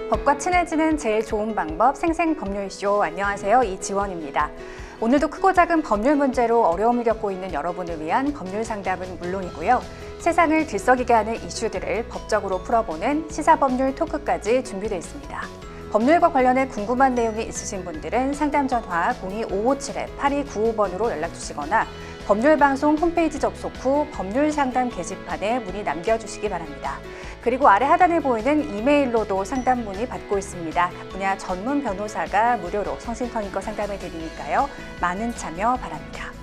법과 친해지는 제일 좋은 방법 생생법률쇼. 안녕하세요, 이지원입니다. 오늘도 크고 작은 법률 문제로 어려움을 겪고 있는 여러분을 위한 법률 상담은 물론이고요. 세상을 들썩이게 하는 이슈들을 법적으로 풀어보는 시사법률 토크까지 준비되어 있습니다. 법률과 관련해 궁금한 내용이 있으신 분들은 상담 전화 02557-8295번으로 연락 주시거나 법률방송 홈페이지 접속 후 법률상담 게시판에 문의 남겨주시기 바랍니다. 그리고 아래 하단에 보이는 이메일로도 상담 문의 받고 있습니다. 각 분야 전문 변호사가 무료로 성심성의껏 상담해 드리니까요. 많은 참여 바랍니다.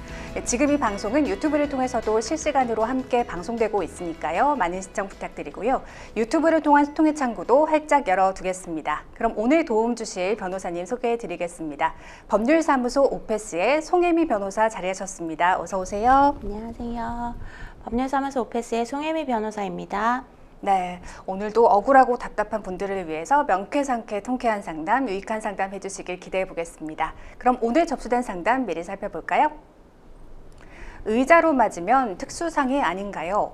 지금 이 방송은 유튜브를 통해서도 실시간으로 함께 방송되고 있으니까요. 많은 시청 부탁드리고요. 유튜브를 통한 통해 창구도 활짝 열어두겠습니다. 그럼 오늘 도움 주실 변호사님 소개해 드리겠습니다. 법률사무소 오페스의 송혜미 변호사 자리하셨습니다. 어서 오세요. 안녕하세요. 법률사무소 오페스의 송혜미 변호사입니다. 네, 오늘도 억울하고 답답한 분들을 위해서 명쾌상쾌 통쾌한 상담, 유익한 상담 해주시길 기대해 보겠습니다. 그럼 오늘 접수된 상담 미리 살펴볼까요? 의자로 맞으면 특수상해 아닌가요?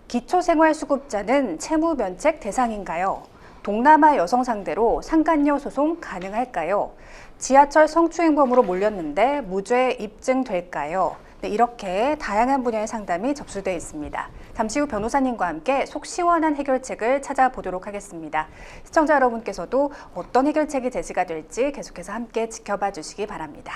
기초생활수급자는 채무면책 대상인가요? 동남아 여성 상대로 상간녀 소송 가능할까요? 지하철 성추행범으로 몰렸는데 무죄 입증될까요? 네, 이렇게 다양한 분야의 상담이 접수되어 있습니다. 잠시 후 변호사님과 함께 속 시원한 해결책을 찾아보도록 하겠습니다. 시청자 여러분께서도 어떤 해결책이 제시가 될지 계속해서 함께 지켜봐 주시기 바랍니다.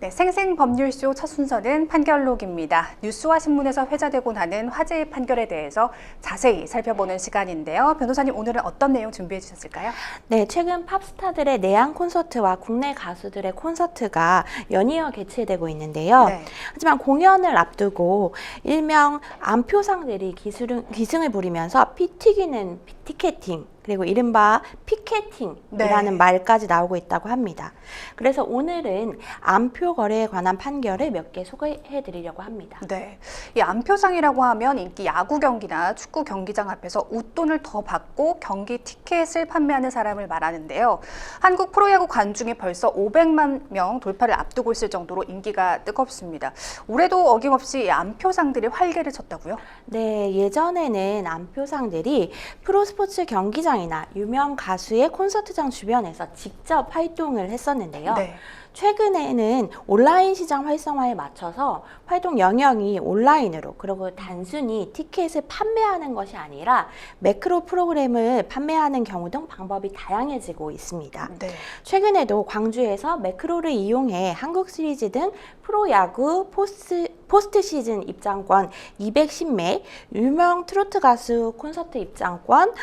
네, 생생법률쇼 첫 순서는 판결록입니다. 뉴스와 신문에서 회자되고 나는 화제의 판결에 대해서 자세히 살펴보는 시간인데요. 변호사님, 오늘은 어떤 내용 준비해 주셨을까요? 네, 최근 팝스타들의 내한 콘서트와 국내 가수들의 콘서트가 연이어 개최되고 있는데요. 네. 하지만 공연을 앞두고 일명 암표상들이 기승을 부리면서 피 튀기는 티켓팅, 그리고 이른바 피켓팅이라는 네. 말까지 나오고 있다고 합니다. 그래서 오늘은 암표 거래에 관한 판결을 몇 개 소개해 드리려고 합니다. 네, 이 암표상이라고 하면 인기 야구 경기나 축구 경기장 앞에서 웃돈을 더 받고 경기 티켓을 판매하는 사람을 말하는데요. 한국 프로야구 관중이 벌써 500만 명 돌파를 앞두고 있을 정도로 인기가 뜨겁습니다. 올해도 어김없이 이 암표상들이 활개를 쳤다고요? 네, 예전에는 암표상들이 프로스포츠 경기장이나 유명 가수의 콘서트장 주변에서 직접 활동을 했었는데요. 네. 최근에는 온라인 시장 활성화에 맞춰서 활동 영역이 온라인으로, 그리고 단순히 티켓을 판매하는 것이 아니라 매크로 프로그램을 판매하는 경우 등 방법이 다양해지고 있습니다. 네. 최근에도 광주에서 매크로를 이용해 한국 시리즈 등 프로야구 포스트 시즌 입장권 210매, 유명 트로트 가수 콘서트 입장권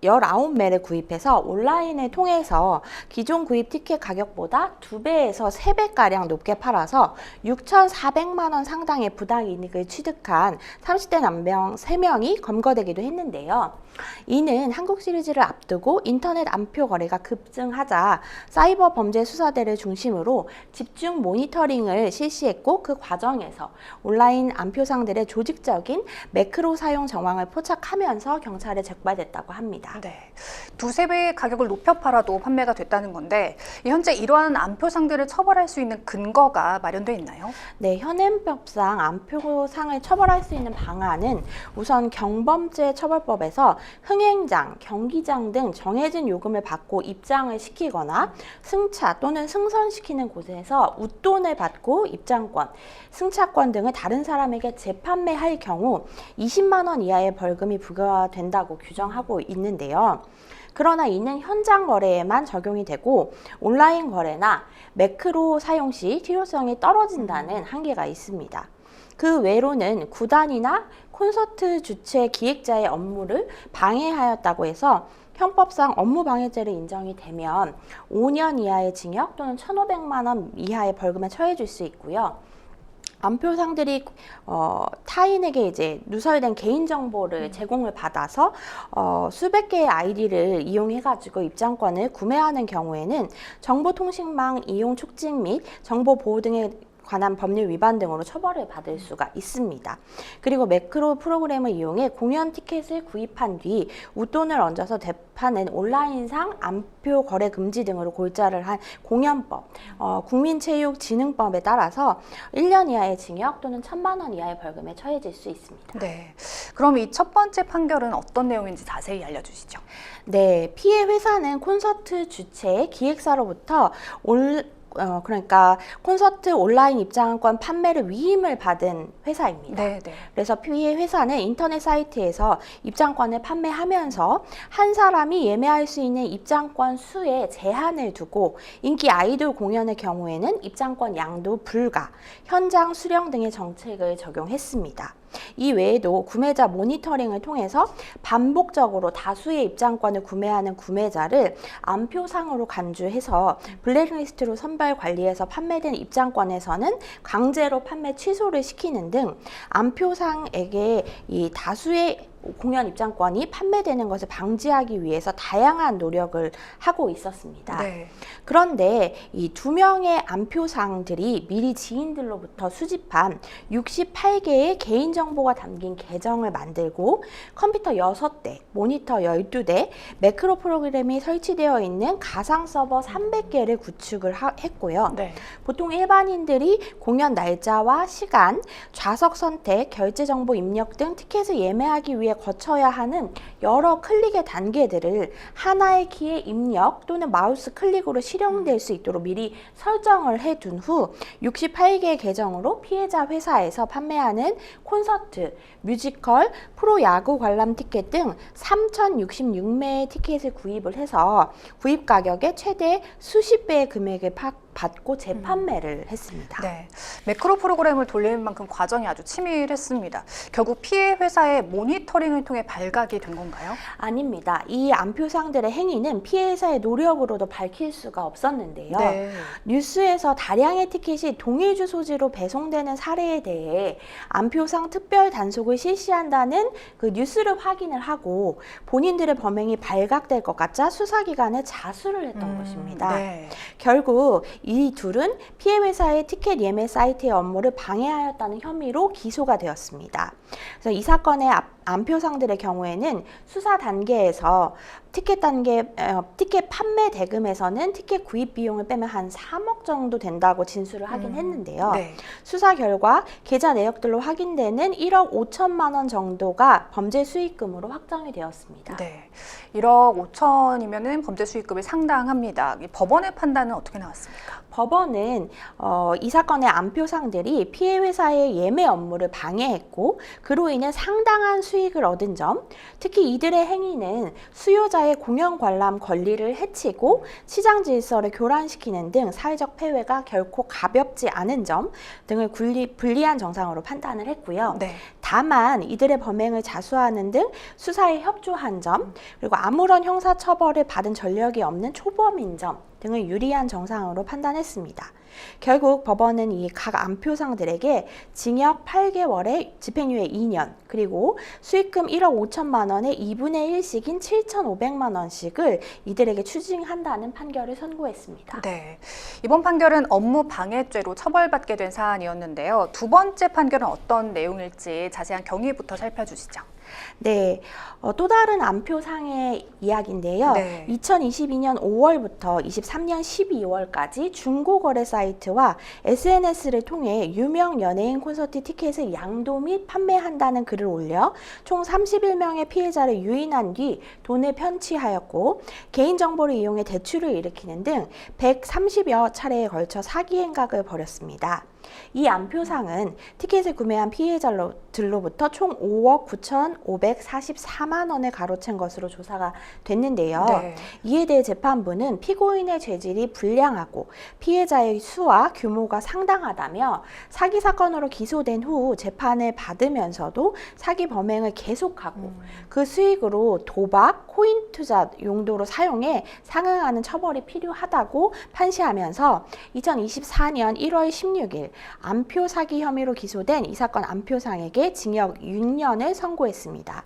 19매를 구입해서 온라인을 통해서 기존 구입 티켓 가격보다 2배에서 3배가량 높게 팔아서 6,400만 원 상당의 부당이익을 취득한 30대 남성 3명이 검거되기도 했는데요. 이는 한국 시리즈를 앞두고 인터넷 암표 거래가 급증하자 사이버 범죄 수사대를 중심으로 집중 모니터링을 실시했고, 그 과정에서 온라인 암표상들의 조직적인 매크로 사용 정황을 포착하면서 경찰에 적발됐다고 합니다. 네, 2~3배의 가격을 높여 팔아도 판매가 됐다는 건데, 현재 이러한 암표상들을 처벌할 수 있는 근거가 마련되어 있나요? 네, 현행법상 암표상을 처벌할 수 있는 방안은 우선 경범죄 처벌법에서 흥행장, 경기장 등 정해진 요금을 받고 입장을 시키거나 승차 또는 승선시키는 곳에서 웃돈을 받고 입장권, 승차권 등을 다른 사람에게 재판매할 경우 20만 원 이하의 벌금이 부과된다고 규정하고 있는데요. 그러나 이는 현장 거래에만 적용이 되고 온라인 거래나 매크로 사용 시 실효성이 떨어진다는 한계가 있습니다. 그 외로는 구단이나 콘서트 주최 기획자의 업무를 방해하였다고 해서 형법상 업무방해죄를 인정이 되면 5년 이하의 징역 또는 1,500만 원 이하의 벌금에 처해질 수 있고요. 암표상들이 타인에게 이제 누설된 개인정보를 제공을 받아서 수백 개의 아이디를 이용해가지고 입장권을 구매하는 경우에는 정보통신망 이용 촉진 및 정보 보호 등의 관한 법률 위반 등으로 처벌을 받을 수가 있습니다. 그리고 매크로 프로그램을 이용해 공연 티켓을 구입한 뒤 웃돈을 얹어서 대파는 온라인상 암표 거래 금지 등으로 골자를 한 공연법, 국민체육진흥법에 따라서 1년 이하의 징역 또는 1,000만 원 이하의 벌금에 처해질 수 있습니다. 네. 그럼 이 첫 번째 판결은 어떤 내용인지 자세히 알려주시죠. 네, 피해 회사는 콘서트 주최 기획사로부터 그러니까 콘서트 온라인 입장권 판매를 위임을 받은 회사입니다. 네. 그래서 피해 회사는 인터넷 사이트에서 입장권을 판매하면서 한 사람이 예매할 수 있는 입장권 수에 제한을 두고 인기 아이돌 공연의 경우에는 입장권 양도 불가, 현장 수령 등의 정책을 적용했습니다. 이 외에도 구매자 모니터링을 통해서 반복적으로 다수의 입장권을 구매하는 구매자를 암표상으로 간주해서 블랙리스트로 선별 관리해서 판매된 입장권에서는 강제로 판매 취소를 시키는 등 암표상에게 이 다수의 공연 입장권이 판매되는 것을 방지하기 위해서 다양한 노력을 하고 있었습니다. 네. 그런데 이 2명의 암표상들이 미리 지인들로부터 수집한 68개의 개인정보가 담긴 계정을 만들고 컴퓨터 6대, 모니터 12대, 매크로 프로그램이 설치되어 있는 가상 서버 300개를 구축을 했고요. 네. 보통 일반인들이 공연 날짜와 시간, 좌석 선택, 결제 정보 입력 등 티켓을 예매하기 위해 거쳐야 하는 여러 클릭의 단계들을 하나의 키의 입력 또는 마우스 클릭으로 실행될 수 있도록 미리 설정을 해둔 후 68개의 계정으로 피해자 회사에서 판매하는 콘서트, 뮤지컬, 프로야구 관람 티켓 등 3,066매의 티켓을 구입을 해서 구입 가격의 최대 수십 배의 금액을 받고 재판매를 했습니다. 네. 매크로 프로그램을 돌리는 만큼 과정이 아주 치밀했습니다. 결국 피해 회사의 모니터링을 통해 발각이 된 건가요? 아닙니다. 이 암표상들의 행위는 피해 회사의 노력으로도 밝힐 수가 없었는데요. 네. 뉴스에서 다량의 티켓이 동일 주소지로 배송되는 사례에 대해 암표상 특별 단속을 실시한다는 그 뉴스를 확인을 하고 본인들의 범행이 발각될 것 같자 수사기관에 자수를 했던 것입니다. 네. 결국 이 둘은 피해 회사의 티켓 예매 사이트의 업무를 방해하였다는 혐의로 기소가 되었습니다. 그래서 이 사건의 암표상들의 경우에는 수사 단계에서 티켓 판매 대금에서는 티켓 구입 비용을 빼면 한 3억 정도 된다고 진술을 하긴 했는데요. 네. 수사 결과 계좌 내역들로 확인되는 1억 5천만 원 정도가 범죄 수익금으로 확정이 되었습니다. 네. 1억 5천이면은 범죄 수익금이 상당합니다. 이 법원의 판단은 어떻게 나왔습니까? 법원은 이 사건의 암표상들이 피해 회사의 예매 업무를 방해했고 그로 인해 상당한 수익을 얻은 점, 특히 이들의 행위는 수요자의 공연 관람 권리를 해치고 시장 질서를 교란시키는 등 사회적 폐해가 결코 가볍지 않은 점 등을 불리한 정상으로 판단을 했고요. 네. 다만 이들의 범행을 자수하는 등 수사에 협조한 점, 그리고 아무런 형사처벌을 받은 전력이 없는 초범인 점 등을 유리한 정상으로 판단했습니다. 결국 법원은 이 각 암표상들에게 징역 8개월에 집행유예 2년 그리고 수익금 1억 5천만 원의 2분의 1씩인 7,500만 원씩을 이들에게 추징한다는 판결을 선고했습니다. 네. 이번 판결은 업무 방해죄로 처벌받게 된 사안이었는데요. 두 번째 판결은 어떤 내용일지 자세한 경위부터 살펴주시죠. 네, 또 다른 암표상의 이야기인데요. 네. 2022년 5월부터 23년 12월까지 중고거래 사이트와 SNS를 통해 유명 연예인 콘서트 티켓을 양도 및 판매한다는 글을 올려 총 31명의 피해자를 유인한 뒤 돈을 편취하였고 개인정보를 이용해 대출을 일으키는 등 130여 차례에 걸쳐 사기 행각을 벌였습니다. 이 암표상은 티켓을 구매한 피해자들로부터 총 5억 9,544만 원을 가로챈 것으로 조사가 됐는데요. 네. 이에 대해 재판부는 피고인의 죄질이 불량하고 피해자의 수와 규모가 상당하다며 사기 사건으로 기소된 후 재판을 받으면서도 사기 범행을 계속하고 그 수익으로 도박, 코인 투자 용도로 사용해 상응하는 처벌이 필요하다고 판시하면서 2024년 1월 16일 암표 사기 혐의로 기소된 이 사건 암표상에게 징역 6년을 선고했습니다.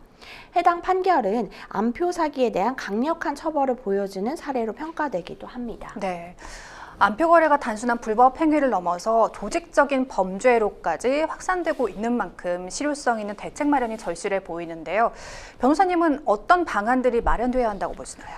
해당 판결은 암표 사기에 대한 강력한 처벌을 보여주는 사례로 평가되기도 합니다. 네. 암표 거래가 단순한 불법 행위를 넘어서 조직적인 범죄로까지 확산되고 있는 만큼 실효성 있는 대책 마련이 절실해 보이는데요. 변호사님은 어떤 방안들이 마련돼야 한다고 보시나요?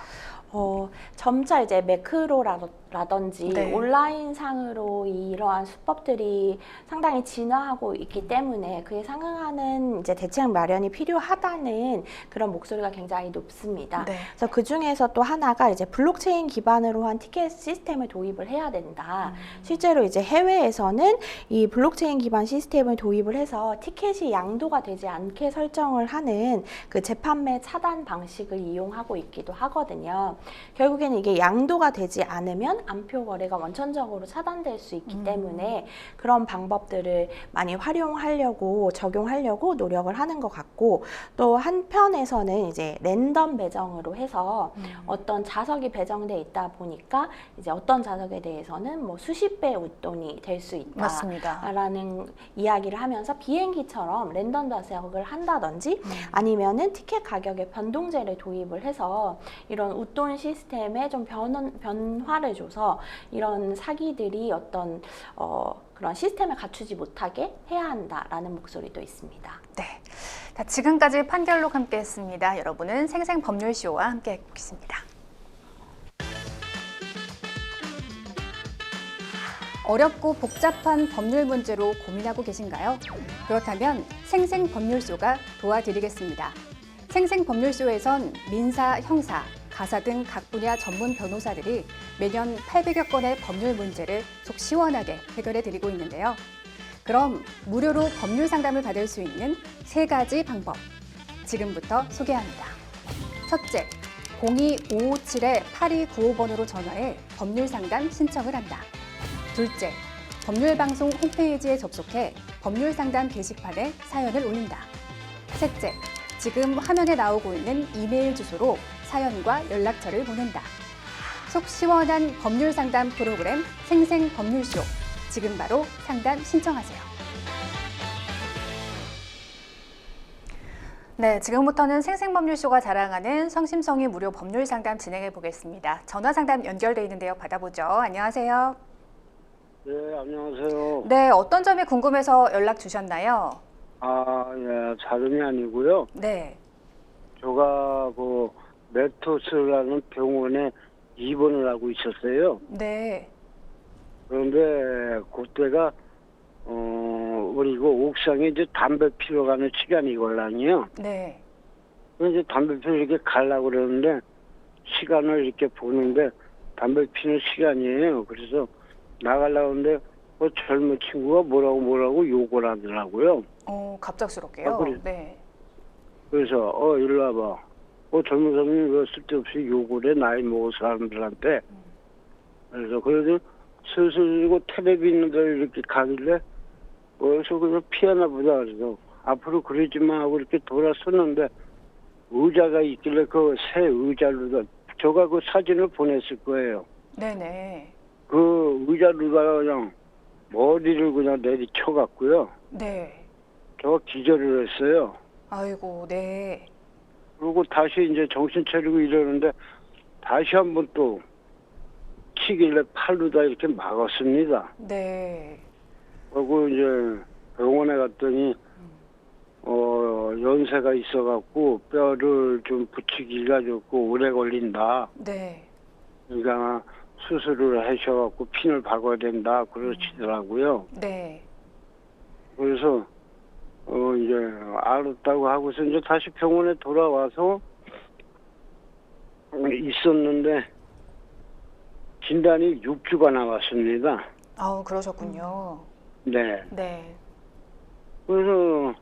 점차 이제 매크로라든지 네. 온라인 상으로 이러한 수법들이 상당히 진화하고 있기 때문에 그에 상응하는 이제 대책 마련이 필요하다는 그런 목소리가 굉장히 높습니다. 네. 그래서 그 중에서 또 하나가 이제 블록체인 기반으로 한 티켓 시스템을 도입을 해야 된다. 실제로 이제 해외에서는 이 블록체인 기반 시스템을 도입을 해서 티켓이 양도가 되지 않게 설정을 하는 그 재판매 차단 방식을 이용하고 있기도 하거든요. 결국에는 이게 양도가 되지 않으면 암표 거래가 원천적으로 차단될 수 있기 때문에 그런 방법들을 많이 활용하려고 적용하려고 노력을 하는 것 같고, 또 한편에서는 이제 랜덤 배정으로 해서 어떤 자석이 배정돼 있다 보니까 이제 어떤 자석에 대해서는 뭐 수십 배의 웃돈이 될 수 맞습니다. 있다라는 이야기를 하면서 비행기처럼 랜덤 자석을 한다든지 아니면은 티켓 가격에 변동제를 도입을 해서 이런 웃돈 시스템에 좀 변화를 줘서 이런 사기들이 어떤 그런 시스템을 갖추지 못하게 해야 한다라는 목소리도 있습니다. 네. 자, 지금까지 판결록 함께했습니다. 여러분은 생생법률쇼와 함께하고 계십니다. 어렵고 복잡한 법률 문제로 고민하고 계신가요? 그렇다면 생생법률쇼가 도와드리겠습니다. 생생법률쇼에선 민사, 형사, 가사 등 각 분야 전문 변호사들이 매년 800여 건의 법률 문제를 속 시원하게 해결해 드리고 있는데요. 그럼 무료로 법률 상담을 받을 수 있는 3가지 방법, 지금부터 소개합니다. 첫째, 02557-8295번으로 전화해 법률 상담 신청을 한다. 둘째, 법률방송 홈페이지에 접속해 법률 상담 게시판에 사연을 올린다. 셋째, 지금 화면에 나오고 있는 이메일 주소로 사연과 연락처를 보낸다. 속 시원한 법률 상담 프로그램 생생법률쇼. 지금 바로 상담 신청하세요. 네, 지금부터는 생생법률쇼가 자랑하는 성심성의 무료 법률 상담 진행해 보겠습니다. 전화 상담 연결돼 있는데요. 받아보죠. 안녕하세요. 네, 안녕하세요. 네, 어떤 점이 궁금해서 연락 주셨나요? 예, 다름이 아니고요. 네. 제가 그 메토스라는 병원에 입원을 하고 있었어요. 네. 그런데 그때가 우리 그 옥상에 이제 담배 피러 가는 시간이걸랑요. 네. 그래서 이제 담배 피러 이렇게 가려고 그러는데 시간을 이렇게 보는데 담배 피는 시간이에요. 그래서 나가려고 하는데 그 젊은 친구가 뭐라고 욕을 하더라고요. 갑작스럽게요. 그래. 네. 그래서 일로 와봐. 젊은 사람이 왜 쓸데없이 욕을 해, 나이 먹은 사람들한테. 그래서 그래도 슬슬 이거 텔레비 있는 데 이렇게 가길래 그래서 그냥 피하나 보다. 그래서 앞으로 그러지 마 하고 이렇게 돌아섰는데 의자가 있길래 그 새 의자로 제가 그 사진을 보냈을 거예요. 네네. 그 의자로다가 그냥 머리를 그냥 내리쳐갖고요. 네. 제가 기절을 했어요. 아이고, 네. 그리고 다시 이제 정신 차리고 이러는데 다시 한번 또 치길래 팔로다 이렇게 막았습니다. 네. 그리고 이제 병원에 갔더니 연세가 있어갖고 뼈를 좀 붙이기가 좋고 오래 걸린다. 네. 그러니까 수술을 하셔갖고 핀을 박아야 된다 그러시더라고요. 네. 그래서 이제 알았다고 하고서 이제 다시 병원에 돌아와서 있었는데 진단이 6주가 나왔습니다. 그러셨군요. 네. 네. 그래서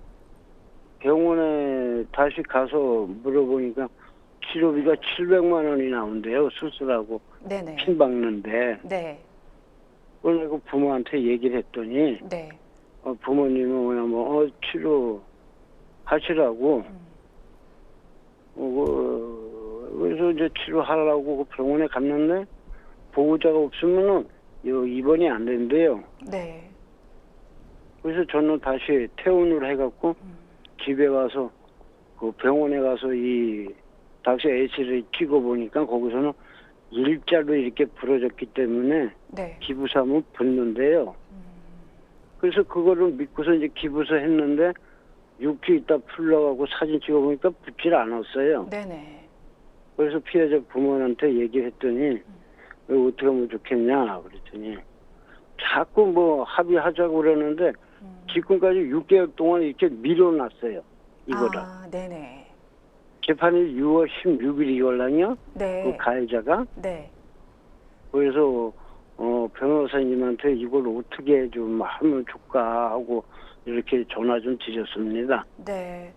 병원에 다시 가서 물어보니까 치료비가 700만 원이 나온대요. 수술하고 네네. 핀 박는데. 네. 그래서 그 부모한테 얘기를 했더니 네. 부모님은 그냥 치료 하시라고. 그래서 이제 치료하라고 그 병원에 갔는데 보호자가 없으면은 입원이 안 된대요. 네. 그래서 저는 다시 퇴원을 해갖고 집에 와서 그 병원에 가서 이 닥스 H를 찍어보니까 거기서는 일자로 이렇게 부러졌기 때문에 네. 기부서 하면 붙는데요. 그래서 그거를 믿고서 이제 기부서 했는데 6주 있다 풀러가고 사진 찍어보니까 붙질 않았어요. 네네. 그래서 피해자 부모한테 얘기했더니 이거 어떻게 하면 좋겠냐 그랬더니 자꾸 뭐 합의하자고 그러는데 지금까지 6개월 동안 이렇게 밀어놨어요. 이거를. 아, 네네. 재판이 6월 16일이걸랑요. 네. 그 가해자가. 네. 그래서 변호사님한테 이걸 어떻게 좀 하면 좋을까 하고 이렇게 전화 좀 드렸습니다. 네.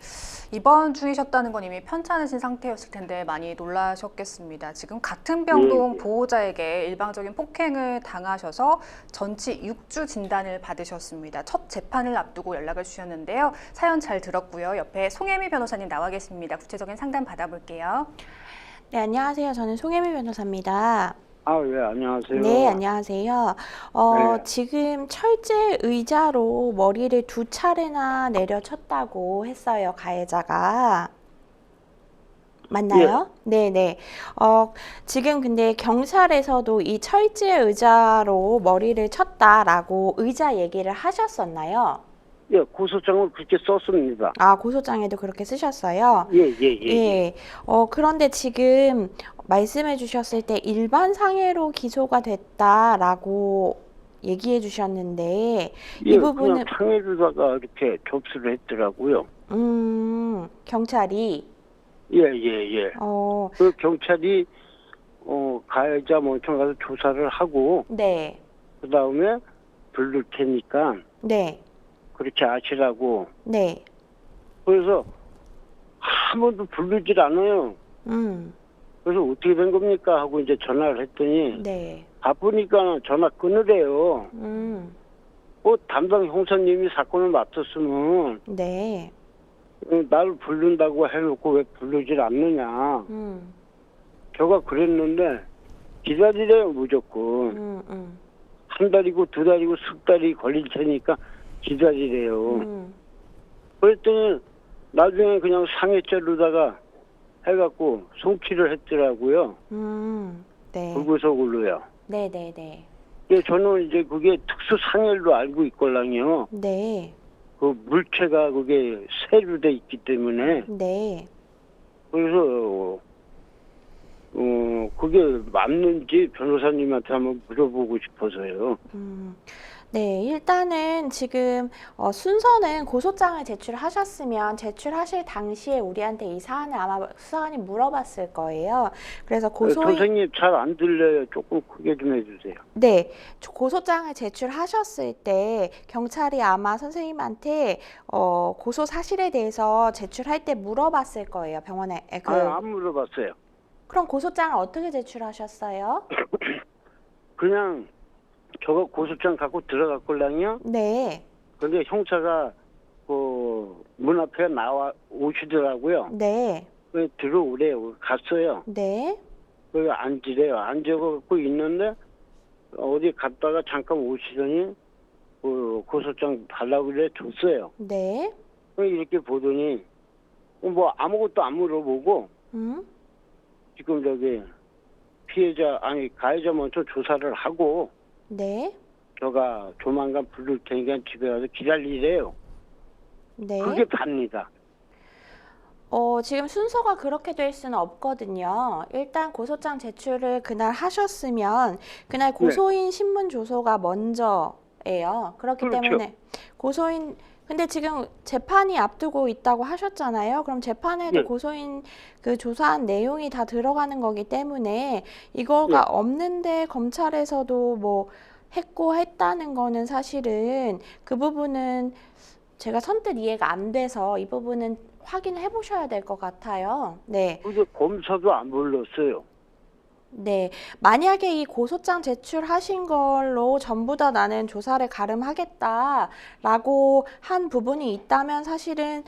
입원 중이셨다는 건 이미 편찮으신 상태였을 텐데 많이 놀라셨겠습니다. 지금 같은 병동 예. 보호자에게 일방적인 폭행을 당하셔서 전치 6주 진단을 받으셨습니다. 첫 재판을 앞두고 연락을 주셨는데요. 사연 잘 들었고요. 옆에 송혜미 변호사님 나와 계십니다. 구체적인 상담 받아볼게요. 네, 안녕하세요. 저는 송혜미 변호사입니다. 아, 예, 안녕하세요. 네, 안녕하세요. 네. 지금 철제 의자로 머리를 2차례나 내려쳤다고 했어요, 가해자가. 맞나요? 네, 네. 지금 근데 경찰에서도 이 철제 의자로 머리를 쳤다라고 의자 얘기를 하셨었나요? 예, 고소장을 그렇게 썼습니다. 아, 고소장에도 그렇게 쓰셨어요? 예, 예, 예. 예. 그런데 지금 말씀해 주셨을 때 일반 상해로 기소가 됐다라고 얘기해 주셨는데 예, 이 부분은 그냥 상해주다가 이렇게 접수를 했더라고요. 경찰이 예, 예, 예. 그 경찰이 가해자 먼저 가서 조사를 하고 네. 그 다음에 부를 테니까 네. 그렇게 아시라고. 네. 그래서 한 번도 부르질 않아요. 그래서 어떻게 된 겁니까 하고 이제 전화를 했더니 네. 바쁘니까 전화 끊으래요. 담당 형사님이 사건을 맡았으면 네. 날 부른다고 해놓고 왜 부르질 않느냐. 제가 그랬는데 기다리래요 무조건. 한 달이고 두 달이고 석 달이 걸릴 테니까 기다리래요. 그랬더니 나중에 그냥 상해죄로다가 해갖고 송치를 했더라고요. 네. 불구속으로요. 네, 네, 네. 예, 저는 이제 그게 특수 상해로 알고 있걸랑요. 네. 그 물체가 그게 새로 돼 있기 때문에 네. 그래서 그게 맞는지 변호사님한테 한번 물어보고 싶어서요. 네, 일단은 지금 순서는 고소장을 제출하셨으면 제출하실 당시에 우리한테 이 사안을 아마 수사관이 물어봤을 거예요. 그래서 선생님 잘 안 들려요. 조금 크게 좀 해주세요. 네, 고소장을 제출하셨을 때 경찰이 아마 선생님한테 고소 사실에 대해서 제출할 때 물어봤을 거예요. 병원에. 안 물어봤어요. 그럼 고소장을 어떻게 제출하셨어요? 그냥 저거 고소장 갖고 들어갔걸랑요. 네. 근데 형사가 그 문 앞에 나와 오시더라고요. 네. 왜 들어오래요. 갔어요. 네. 그 앉으래요. 앉아갖고 있는데 어디 갔다가 잠깐 오시더니 그 고소장 달라고 그래 줬어요. 네. 이렇게 보더니 뭐 아무것도 안 물어보고 지금 저기 가해자 먼저 조사를 하고 네. 제가 조만간 부를 테니까 집에 가서 기다리래요. 네. 그게 답니다. 지금 순서가 그렇게 될 수는 없거든요. 일단 고소장 제출을 그날 하셨으면 그날 고소인 신문 조서가 먼저예요. 그렇기 그렇죠. 때문에 근데 지금 재판이 앞두고 있다고 하셨잖아요. 그럼 재판에도 네. 고소인 그 조사한 내용이 다 들어가는 거기 때문에 이거가 없는데 검찰에서도 뭐 했다는 거는 사실은 그 부분은 제가 선뜻 이해가 안 돼서 이 부분은 확인을 해보셔야 될 것 같아요. 네. 근데 검사도 안 불렀어요. 네. 만약에 이 고소장 제출하신 걸로 전부 다 나는 조사를 가름하겠다라고 한 부분이 있다면 사실은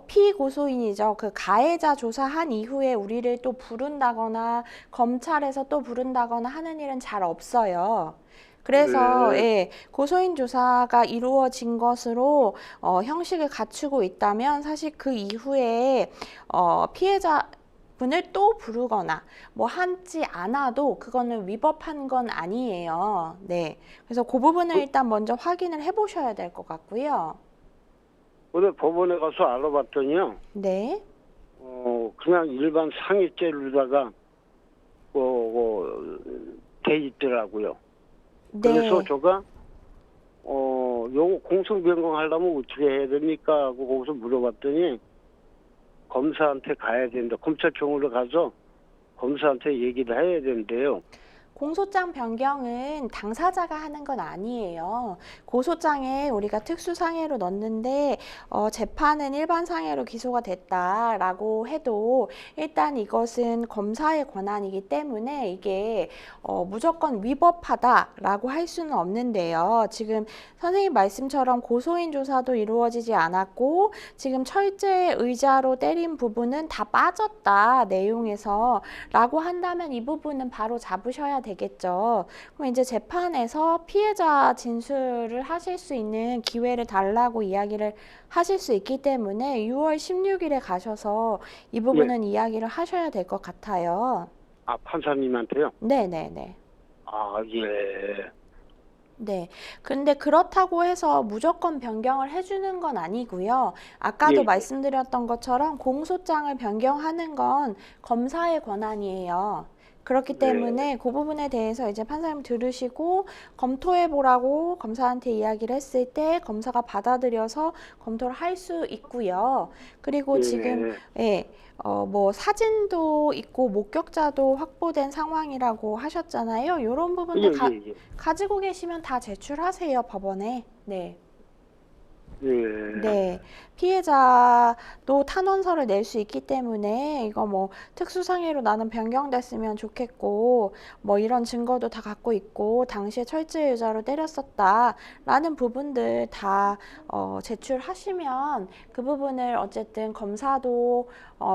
피고소인이죠. 그 가해자 조사한 이후에 우리를 또 부른다거나 검찰에서 또 부른다거나 하는 일은 잘 없어요. 그래서 예, 고소인 조사가 이루어진 것으로 형식을 갖추고 있다면 사실 그 이후에 피해자 분을 또 부르거나 뭐 하지 않아도 그거는 위법한 건 아니에요. 네. 그래서 그 부분을 일단 먼저 확인을 해보셔야 될 것 같고요. 근데 법원에 가서 알아봤더니요. 네. 그냥 일반 상해죄로다가 돼 있더라고요. 네. 그래서 제가 요거 공소 변경하려면 어떻게 해야 됩니까? 하고 거기서 물어봤더니 검사한테 가야 된다. 검찰청으로 가서 검사한테 얘기를 해야 된대요. 공소장 변경은 당사자가 하는 건 아니에요. 고소장에 우리가 특수상해로 넣는데 재판은 일반 상해로 기소가 됐다라고 해도 일단 이것은 검사의 권한이기 때문에 이게 무조건 위법하다라고 할 수는 없는데요. 지금 선생님 말씀처럼 고소인 조사도 이루어지지 않았고 지금 철제 의자로 때린 부분은 다 빠졌다 내용에서 라고 한다면 이 부분은 바로 잡으셔야 되겠죠. 그럼 이제 재판에서 피해자 진술을 하실 수 있는 기회를 달라고 이야기를 하실 수 있기 때문에 6월 16일에 가셔서 이 부분은 이야기를 하셔야 될 것 같아요. 아, 판사님한테요? 네네네. 아, 예. 네. 근데 그렇다고 해서 무조건 변경을 해주는 건 아니고요. 아까도 예. 말씀드렸던 것처럼 공소장을 변경하는 건 검사의 권한이에요. 그렇기 때문에 그 부분에 대해서 이제 판사님 들으시고 검토해 보라고 검사한테 이야기를 했을 때 검사가 받아들여서 검토를 할 수 있고요. 그리고 지금 뭐 사진도 있고 목격자도 확보된 상황이라고 하셨잖아요. 이런 부분들 가지고 계시면 다 제출하세요, 법원에. 네. 네, 피해자도 탄원서를 낼 수 있기 때문에 이거 뭐 특수상해로 나는 변경됐으면 좋겠고 뭐 이런 증거도 다 갖고 있고 당시에 철제 의자로 때렸었다라는 부분들 다 제출하시면 그 부분을 어쨌든 검사도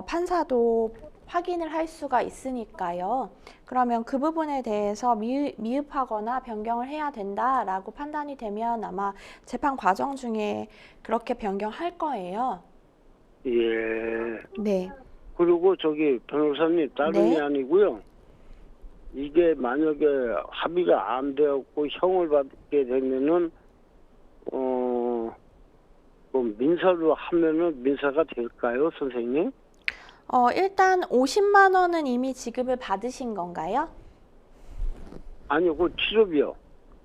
판사도 확인을 할 수가 있으니까요. 그러면 그 부분에 대해서 미흡하거나 변경을 해야 된다라고 판단이 되면 아마 재판 과정 중에 그렇게 변경할 거예요. 예. 네. 그리고 저기 변호사님 다름이 아니고요. 이게 만약에 합의가 안 되었고 형을 받게 되면은 뭐 민사로 하면은 민사가 될까요, 선생님? 일단 50만 원은 이미 지급을 받으신 건가요? 아니요, 그 치료비요.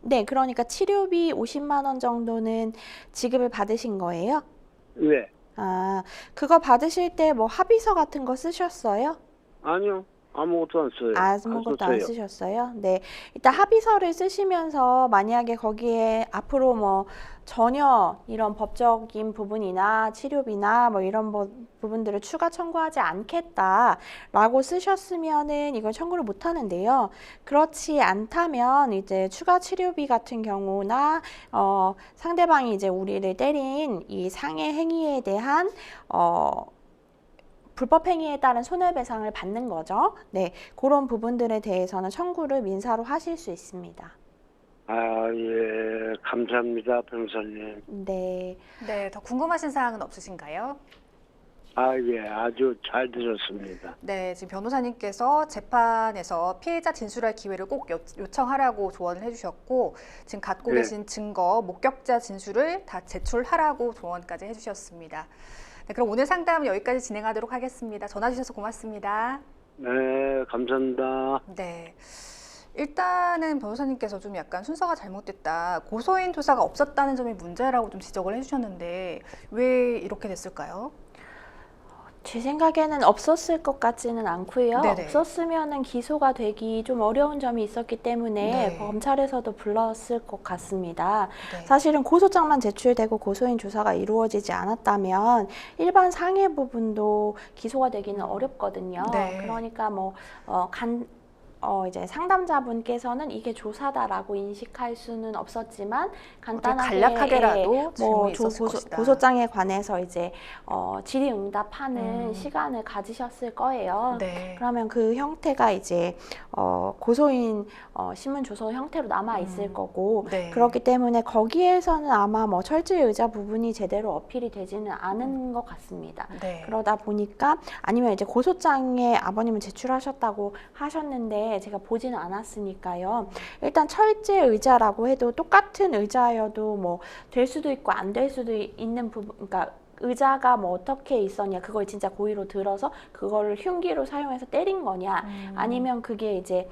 네, 그러니까 치료비 50만 원 정도는 지급을 받으신 거예요? 네. 아, 그거 받으실 때 뭐 합의서 같은 거 쓰셨어요? 아니요, 아무것도 안 써요. 아무것도 안 쓰셨어요? 네. 일단 합의서를 쓰시면서 만약에 거기에 앞으로 뭐 전혀 이런 법적인 부분이나 치료비나 뭐 이런 부분들을 추가 청구하지 않겠다라고 쓰셨으면은 이걸 청구를 못 하는데요. 그렇지 않다면 이제 추가 치료비 같은 경우나 상대방이 이제 우리를 때린 이 상해 행위에 대한 불법 행위에 따른 손해배상을 받는 거죠. 네, 그런 부분들에 대해서는 청구를 민사로 하실 수 있습니다. 아, 예, 감사합니다, 변호사님. 네. 네, 더 궁금하신 사항은 없으신가요? 아, 예, 아주 잘 들었습니다. 네, 지금 변호사님께서 재판에서 피해자 진술할 기회를 꼭 요청하라고 조언을 해주셨고 지금 갖고 계신 증거, 목격자 진술을 다 제출하라고 조언까지 해주셨습니다. 네, 그럼 오늘 상담은 여기까지 진행하도록 하겠습니다. 전화 주셔서 고맙습니다. 네, 감사합니다. 네. 일단은 변호사님께서 좀 약간 순서가 잘못됐다. 고소인 조사가 없었다는 점이 문제라고 좀 지적을 해주셨는데 왜 이렇게 됐을까요? 제 생각에는 없었을 것 같지는 않고요. 네네. 없었으면은 기소가 되기 좀 어려운 점이 있었기 때문에 네. 검찰에서도 불렀을 것 같습니다. 네. 사실은 고소장만 제출되고 고소인 조사가 이루어지지 않았다면 일반 상해 부분도 기소가 되기는 어렵거든요. 네. 그러니까 뭐 이제 상담자분께서는 이게 조사다라고 인식할 수는 없었지만 간단하게 간략하게라도 질문이 있었을 것이다. 고소장에 관해서 이제 질의응답하는 음. 시간을 가지셨을 거예요. 네. 그러면 그 형태가 이제 고소인 신문 조서 형태로 남아 있을 거고 네. 그렇기 때문에 거기에서는 아마 뭐 철저히 의자 부분이 제대로 어필이 되지는 않은 것 같습니다. 네. 그러다 보니까 아니면 이제 고소장에 아버님은 제출하셨다고 하셨는데 제가 보지는 않았으니까요. 일단 철제 의자라고 해도 똑같은 의자여도 뭐 될 수도 있고 안 될 수도 있는 부분, 그러니까 의자가 뭐 어떻게 있었냐, 그걸 진짜 고의로 들어서 그거를 흉기로 사용해서 때린 거냐, 아니면 그게 이제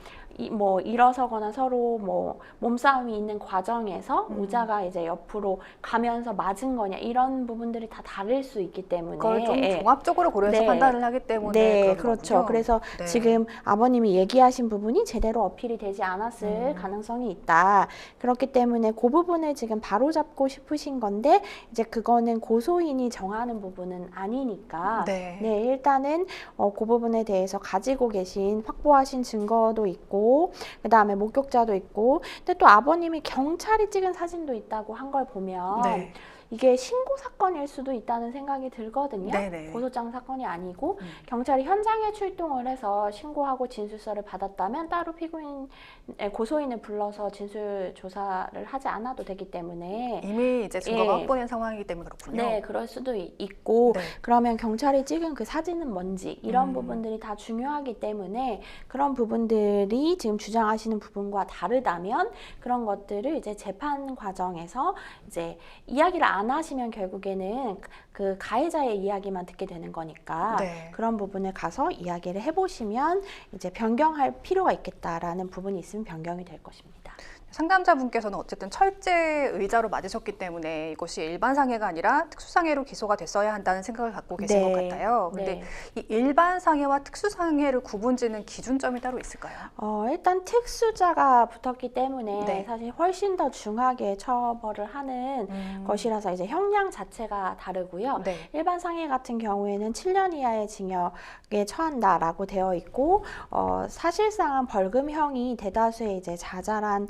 뭐 일어서거나 서로 뭐 몸싸움이 있는 과정에서 의자가 이제 옆으로 가면서 맞은 거냐, 이런 부분들이 다 다를 수 있기 때문에 그걸 좀 종합적으로 고려해서 네. 판단을 하기 때문에 네, 그런 그렇죠. 거군요. 그래서 네. 지금 아버님이 얘기하신 부분이 제대로 어필이 되지 않았을 가능성이 있다. 그렇기 때문에 그 부분을 지금 바로잡고 싶으신 건데 이제 그거는 고소인이 정하는 부분은 아니니까 네. 일단은 그 부분에 대해서 가지고 계신 확보하신 증거도 있고 그 다음에 목격자도 있고 근데 또 아버님이 경찰이 찍은 사진도 있다고 한 걸 보면 네. 이게 신고 사건일 수도 있다는 생각이 들거든요. 네네. 고소장 사건이 아니고 경찰이 현장에 출동을 해서 신고하고 진술서를 받았다면 따로 고소인을 불러서 진술 조사를 하지 않아도 되기 때문에 이미 이제 증거가 예. 확보된 상황이기 때문에 그렇군요. 네, 그럴 수도 있고 네. 그러면 경찰이 찍은 그 사진은 뭔지 이런 부분들이 다 중요하기 때문에 그런 부분들이 지금 주장하시는 부분과 다르다면 그런 것들을 이제 재판 과정에서 이제 이야기를 안 하시면 결국에는 그 가해자의 이야기만 듣게 되는 거니까 네. 그런 부분을 가서 이야기를 해보시면 이제 변경할 필요가 있겠다라는 부분이 있으면 변경이 될 것입니다. 상담자분께서는 어쨌든 철제 의자로 맞으셨기 때문에 이것이 일반 상해가 아니라 특수 상해로 기소가 됐어야 한다는 생각을 갖고 계신 네. 것 같아요. 그런데 네. 이 일반 상해와 특수 상해를 구분짓는 기준점이 따로 있을까요? 일단 특수자가 붙었기 때문에 네. 사실 훨씬 더 중하게 처벌을 하는 것이라서 이제 형량 자체가 다르고요. 네. 일반 상해 같은 경우에는 7년 이하의 징역에 처한다라고 되어 있고 사실상은 벌금형이 대다수의 이제 자잘한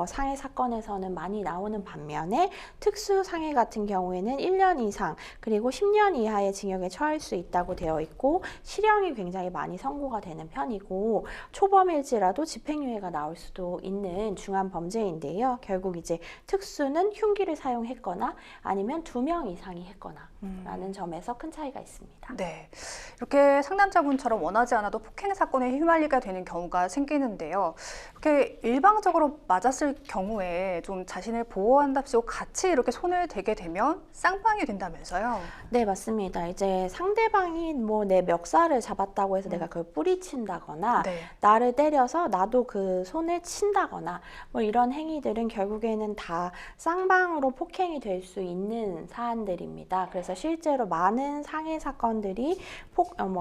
상해 사건에서는 많이 나오는 반면에 특수 상해 같은 경우에는 1년 이상 그리고 10년 이하의 징역에 처할 수 있다고 되어 있고 실형이 굉장히 많이 선고가 되는 편이고 초범일지라도 집행유예가 나올 수도 있는 중한 범죄인데요. 결국 이제 특수는 흉기를 사용했거나 아니면 2명 이상이 했거나 라는 점에서 큰 차이가 있습니다. 네, 이렇게 상담자분처럼 원하지 않아도 폭행 사건에 휘말리게 되는 경우가 생기는데요. 이렇게 일방적으로 맞았을 경우에 좀 자신을 보호한답시고 같이 이렇게 손을 대게 되면 쌍방이 된다면서요? 네, 맞습니다. 이제 상대방이 뭐 내 멱살을 잡았다고 해서 내가 그걸 뿌리친다거나 네. 나를 때려서 나도 그 손을 친다거나 뭐 이런 행위들은 결국에는 다 쌍방으로 폭행이 될 수 있는 사안들입니다. 그래서 실제로 많은 상해 사건들이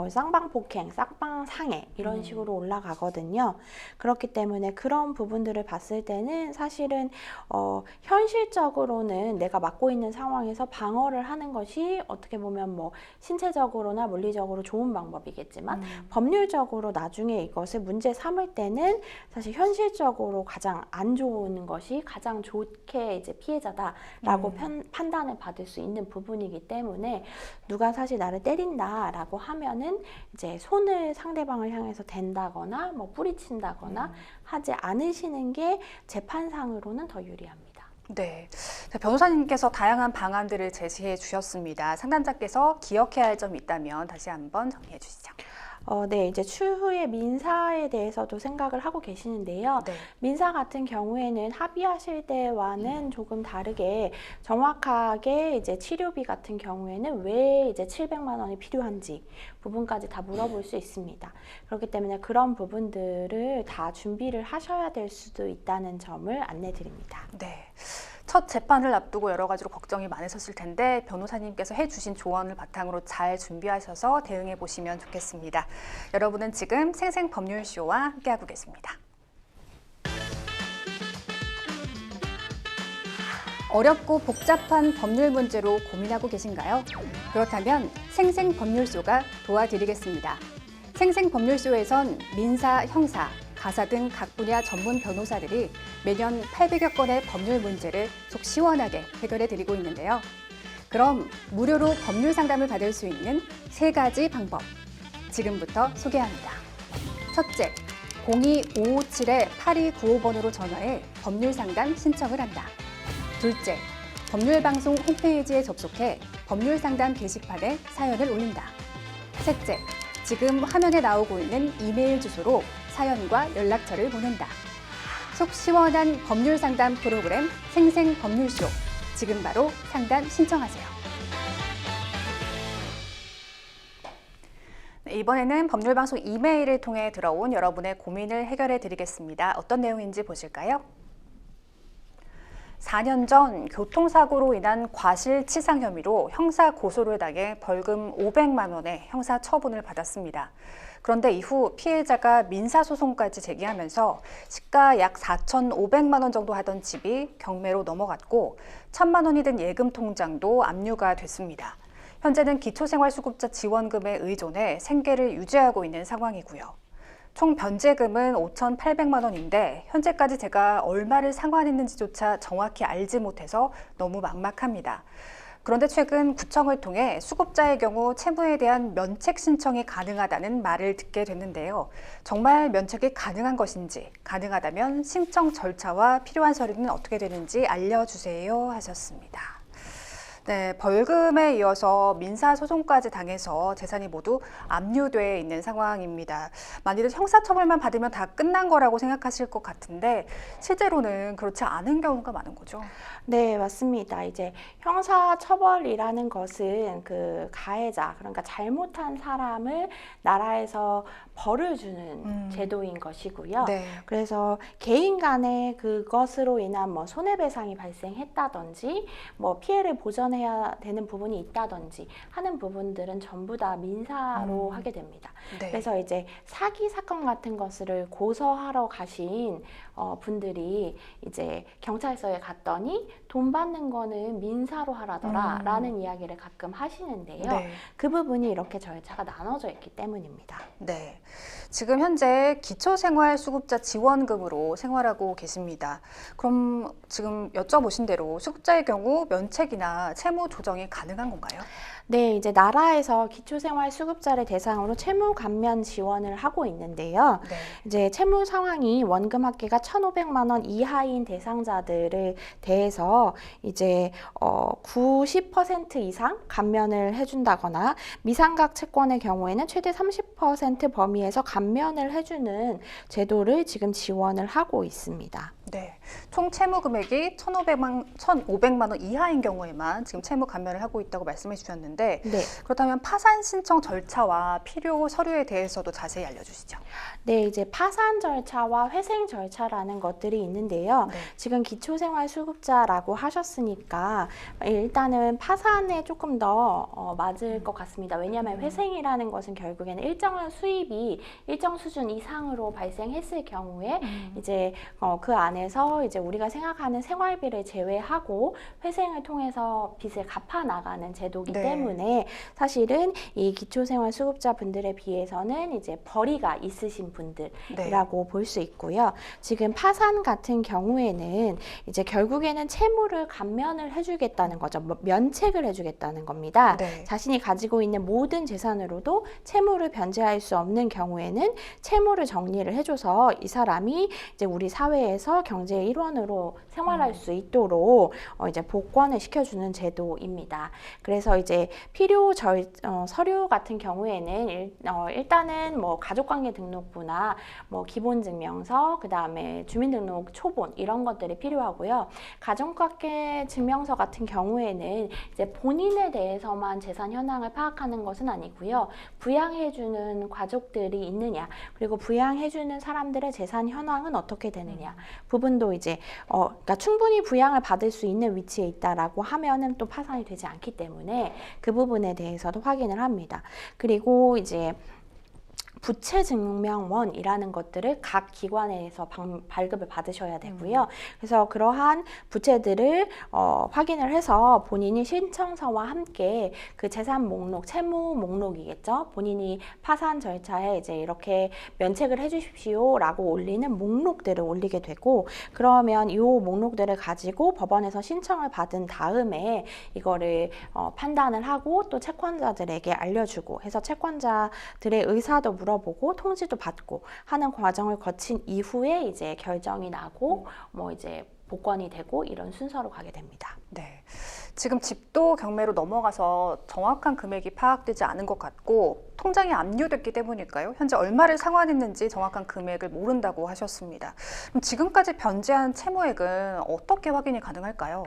쌍방 폭행, 쌍방 상해 이런 식으로 올라가거든요. 그렇기 때문에 그런 부분들을 봤을 때는 사실은 현실적으로는 내가 맡고 있는 상황에서 방어를 하는 것이 어떻게 보면 뭐 신체적으로나 물리적으로 좋은 방법이겠지만 법률적으로 나중에 이것을 문제 삼을 때는 사실 현실적으로 가장 안 좋은 것이 가장 좋게 이제 피해자다라고 판단을 받을 수 있는 부분이기 때문에 누가 사실 나를 때린다라고 하면은 이제 손을 상대방을 향해서 댄다거나 뭐 뿌리친다거나 하지 않으시는 게 재판상으로는 더 유리합니다. 네, 자, 변호사님께서 다양한 방안들을 제시해 주셨습니다. 상담자께서 기억해야 할 점이 있다면 다시 한번 정리해 주시죠. 네, 이제 추후에 민사에 대해서도 생각을 하고 계시는데요. 네. 민사 같은 경우에는 합의하실 때와는 조금 다르게 정확하게 이제 치료비 같은 경우에는 왜 이제 700만 원이 필요한지 부분까지 다 물어볼 수 있습니다. 그렇기 때문에 그런 부분들을 다 준비를 하셔야 될 수도 있다는 점을 안내 드립니다. 네. 첫 재판을 앞두고 여러 가지로 걱정이 많으셨을 텐데 변호사님께서 해주신 조언을 바탕으로 잘 준비하셔서 대응해 보시면 좋겠습니다. 여러분은 지금 생생법률쇼와 함께하고 계십니다. 어렵고 복잡한 법률 문제로 고민하고 계신가요? 그렇다면 생생법률쇼가 도와드리겠습니다. 생생법률쇼에선 민사, 형사, 가사 등 각 분야 전문 변호사들이 매년 800여 건의 법률 문제를 속 시원하게 해결해 드리고 있는데요. 그럼 무료로 법률 상담을 받을 수 있는 3가지 방법 지금부터 소개합니다. 첫째, 02-557-8295번으로 전화해 법률 상담 신청을 한다. 둘째, 법률방송 홈페이지에 접속해 법률 상담 게시판에 사연을 올린다. 셋째, 지금 화면에 나오고 있는 이메일 주소로 사연과 연락처를 보낸다. 속 시원한 법률 상담 프로그램 생생법률쇼. 지금 바로 상담 신청하세요. 네, 이번에는 법률방송 이메일을 통해 들어온 여러분의 고민을 해결해 드리겠습니다. 어떤 내용인지 보실까요? 4년 전 교통사고로 인한 과실치상 혐의로 형사 고소를 당해 벌금 500만 원의 형사 처분을 받았습니다. 그런데 이후 피해자가 민사소송까지 제기하면서 시가 약 4,500만 원 정도 하던 집이 경매로 넘어갔고 1,000만 원이 든 예금 통장도 압류가 됐습니다. 현재는 기초생활수급자 지원금에 의존해 생계를 유지하고 있는 상황이고요. 총 변제금은 5,800만 원인데 현재까지 제가 얼마를 상환했는지조차 정확히 알지 못해서 너무 막막합니다. 그런데 최근 구청을 통해 수급자의 경우 채무에 대한 면책 신청이 가능하다는 말을 듣게 됐는데요. 정말 면책이 가능한 것인지, 가능하다면 신청 절차와 필요한 서류는 어떻게 되는지 알려주세요 하셨습니다. 네, 벌금에 이어서 민사소송까지 당해서 재산이 모두 압류되어 있는 상황입니다. 많이들 형사처벌만 받으면 다 끝난 거라고 생각하실 것 같은데 실제로는 그렇지 않은 경우가 많은 거죠. 네, 맞습니다. 이제 형사처벌이라는 것은 그 가해자, 그러니까 잘못한 사람을 나라에서 벌을 주는 제도인 것이고요. 네. 그래서 개인 간에 그것으로 인한 뭐 손해배상이 발생했다든지 뭐 피해를 보전해야 되는 부분이 있다든지 하는 부분들은 전부 다 민사로 하게 됩니다. 네. 그래서 이제 사기 사건 같은 것을 고소하러 가신 분들이 이제 경찰서에 갔더니 돈 받는 거는 민사로 하라더라 라는 이야기를 가끔 하시는데요. 네. 그 부분이 이렇게 절차가 나눠져 있기 때문입니다. 네. 지금 현재 기초생활수급자 지원금으로 생활하고 계십니다. 그럼 지금 여쭤보신 대로 수급자의 경우 면책이나 채무 조정이 가능한 건가요? 네, 이제 나라에서 기초생활수급자를 대상으로 채무 감면 지원을 하고 있는데요. 네. 이제 채무 상황이 원금 합계가 1,500만 원 이하인 대상자들에 대해서 이제 90% 이상 감면을 해준다거나 미상각 채권의 경우에는 최대 30% 범위에서 감면을 해주는 제도를 지금 지원을 하고 있습니다. 네. 총 채무 금액이 1,500만 원 이하인 경우에만 지금 채무 감면을 하고 있다고 말씀해 주셨는데 네. 그렇다면 파산 신청 절차와 필요 서류에 대해서도 자세히 알려주시죠. 네, 이제 파산 절차와 회생 절차라는 것들이 있는데요. 네. 지금 기초생활수급자라고 하셨으니까 일단은 파산에 조금 더 맞을 것 같습니다. 왜냐하면 회생이라는 것은 결국에는 일정한 수입이 일정 수준 이상으로 발생했을 경우에 이제 그 안에서 이제 우리가 생각하는 생활비를 제외하고 회생을 통해서 빚을 갚아 나가는 제도이기 네. 때문에 사실은 이 기초생활수급자 분들에 비해서는 이제 벌이가 있으신 분들이라고 볼 수 있고요. 지금 파산 같은 경우에는 이제 결국에는 채무를 감면을 해주겠다는 거죠. 면책을 해주겠다는 겁니다. 네. 자신이 가지고 있는 모든 재산으로도 채무를 변제할 수 없는 경우에는 채무를 정리를 해줘서 이 사람이 이제 우리 사회에서 경제의 일원으로 생활할 수 있도록 이제 복권을 시켜주는 제도입니다. 그래서 이제 필요 서류 같은 경우에는 일단은 뭐 가족관계 등록부나 뭐 기본증명서, 그 다음에 주민등록 초본 이런 것들이 필요하고요. 가족관계 증명서 같은 경우에는 이제 본인에 대해서만 재산 현황을 파악하는 것은 아니고요. 부양해주는 가족들이 있느냐, 그리고 부양해주는 사람들의 재산 현황은 어떻게 되느냐 부분도 이제 그러니까 충분히 부양을 받을 수 있는 위치에 있다라고 하면은 또 파산이 되지 않기 때문에 그 부분에 대해서도 확인을 합니다. 그리고 이제 부채증명원이라는 것들을 각 기관에서 발급을 받으셔야 되고요. 그래서 그러한 부채들을 확인을 해서 본인이 신청서와 함께 그 재산 목록, 채무 목록이겠죠. 본인이 파산 절차에 이제 이렇게 면책을 해주십시오라고 올리는 목록들을 올리게 되고, 그러면 이 목록들을 가지고 법원에서 신청을 받은 다음에 이거를 판단을 하고 또 채권자들에게 알려주고 해서 채권자들의 의사도 물어보고 통지도 받고 하는 과정을 거친 이후에 이제 결정이 나고 뭐 이제 복권이 되고 이런 순서로 가게 됩니다. 네. 지금 집도 경매로 넘어가서 정확한 금액이 파악되지 않은 것 같고 통장이 압류됐기 때문일까요? 현재 얼마를 상환했는지 정확한 금액을 모른다고 하셨습니다. 그럼 지금까지 변제한 채무액은 어떻게 확인이 가능할까요?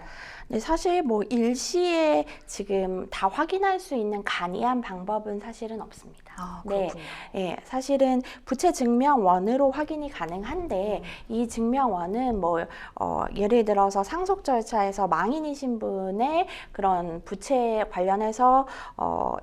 네, 사실 뭐 일시에 지금 다 확인할 수 있는 간이한 방법은 사실은 없습니다. 아, 네, 그렇군요. 예, 사실은 부채 증명원으로 확인이 가능한데 이 증명원은 뭐 예를 들어서 상속 절차에서 망인이신 분의 그런 부채 관련해서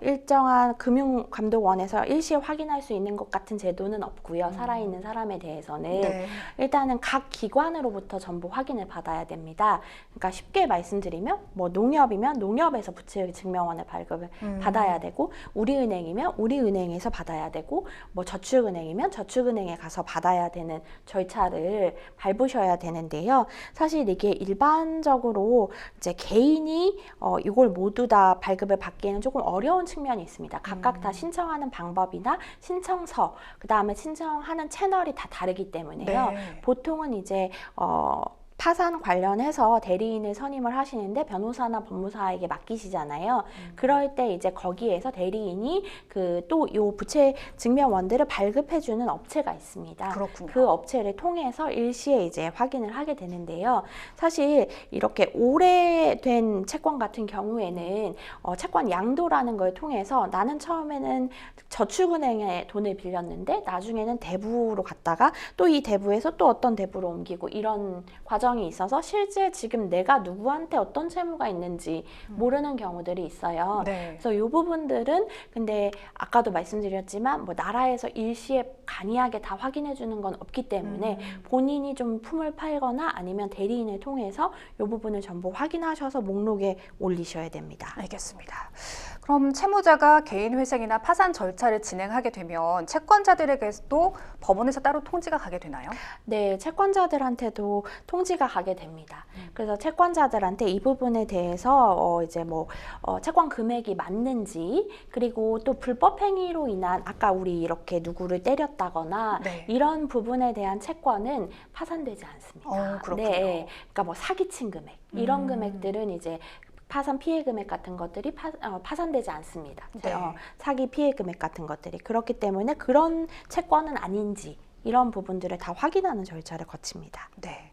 일정한 금융감독원에서 일시에 확인할 수 있는 것 같은 제도는 없고요. 살아있는 사람에 대해서는 네. 일단은 각 기관으로부터 전부 확인을 받아야 됩니다. 그러니까 쉽게 말씀드리면 뭐 농협이면 농협에서 부채 증명원을 발급을 받아야 되고, 우리은행이면 우리은행에서 받아야 되고, 뭐 저축은행이면 저축은행에 가서 받아야 되는 절차를 밟으셔야 되는데요. 사실 이게 일반적으로 이제 개인이 이걸 모두 다 발급을 받기에는 조금 어려운 측면이 있습니다. 각각 다 신청하는 방법이나 신청서, 그 다음에 신청하는 채널이 다 다르기 때문에요. 네. 보통은 이제 파산 관련해서 대리인을 선임을 하시는데 변호사나 법무사에게 맡기시잖아요. 그럴 때 이제 거기에서 대리인이 그 또 요 부채 증명원들을 발급해주는 업체가 있습니다. 그렇군요. 그 업체를 통해서 일시에 이제 확인을 하게 되는데요. 사실 이렇게 오래된 채권 같은 경우에는 채권 양도라는 걸 통해서 나는 처음에는 저축은행에 돈을 빌렸는데 나중에는 대부로 갔다가 또 이 대부에서 또 어떤 대부로 옮기고 이런 과정이 있어서 실제 지금 내가 누구한테 어떤 채무가 있는지 모르는 경우들이 있어요. 네. 그래서 이 부분들은 근데 아까도 말씀드렸지만 뭐 나라에서 일시에 간이하게 다 확인해 주는 건 없기 때문에 본인이 좀 품을 팔거나 아니면 대리인을 통해서 이 부분을 전부 확인하셔서 목록에 올리셔야 됩니다. 알겠습니다. 그럼 채무자가 개인 회생이나 파산 절차를 진행하게 되면 채권자들에게도 법원에서 따로 통지가 가게 되나요? 네, 채권자들한테도 통지가 가게 됩니다. 그래서 채권자들한테 이 부분에 대해서 이제 뭐 채권 금액이 맞는지, 그리고 또 불법 행위로 인한 아까 우리 이렇게 누구를 때렸다거나 네. 이런 부분에 대한 채권은 파산되지 않습니다. 그렇군요. 네, 그러니까 뭐 사기친 금액 이런 금액들은 이제 파산 피해 금액 같은 것들이 파산되지 않습니다. 네. 사기 피해 금액 같은 것들이 그렇기 때문에 그런 채권은 아닌지 이런 부분들을 다 확인하는 절차를 거칩니다. 네.